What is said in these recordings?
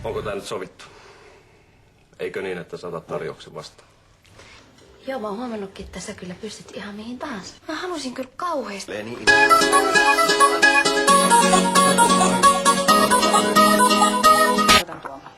Onko tää nyt sovittu? Eikö niin, että saatat tarjouksen vastaan? Joo, mä oon huomannutkin, että sä kyllä pystyt ihan mihin tahansa. Mä halusin kyllä kauheasti. Otan tuomaan.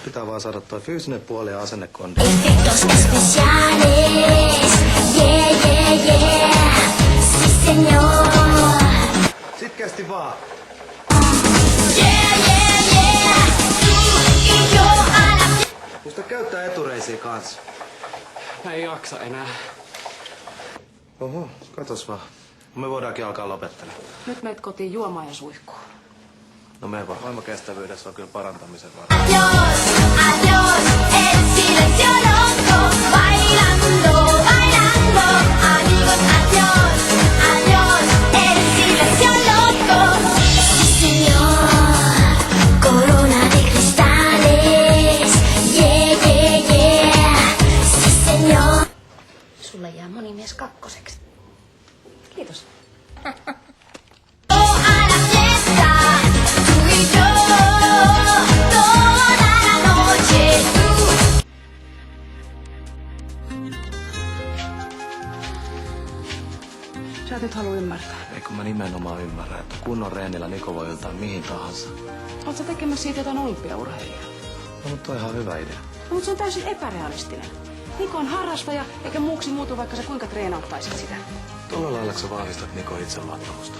Pitää vaan saada toi fyysinen puoli ja asennekondi. Efectos especiales, yeah, yeah, yeah, sí señor. Sitkeästi vaan. Yeah, yeah, yeah, tú y yo a la... Muista käyttää etureisiä kanssa. Mä ei jaksa enää. Oho, katos vaan. Me voidaankin alkaa lopettelemaan. Nyt meet kotiin juomaan ja suihkuun. No me vaan. Voimakestävyydessä on kyllä parantamisen varaa. Adiós, adiós, el silencio loco, bailando, bailando. Amigos, adiós, adiós, el silencio loco. Sí señor, corona de cristales, yeah, yeah, yeah, sí señor. Sulle jää monimies kakkoseksi. Kiitos. A la fiesta, tú y yo, toda la noche tú. Sä et nyt halua ymmärtää. Ei kun mä nimenomaan ymmärrän, että kunnon reenillä Niko voi yltää mihin tahansa. Oot sä tekemässä siitä jotain olympiaurheilijaa? No mutta on ihan hyvä idea. No, mutta se on täysin epärealistinen. Niko on harrastaja, eikä muuksi muutu, vaikka sä kuinka treenauttaisit sitä. Tuolla lailla sä vahvistat Niko itseluottamusta.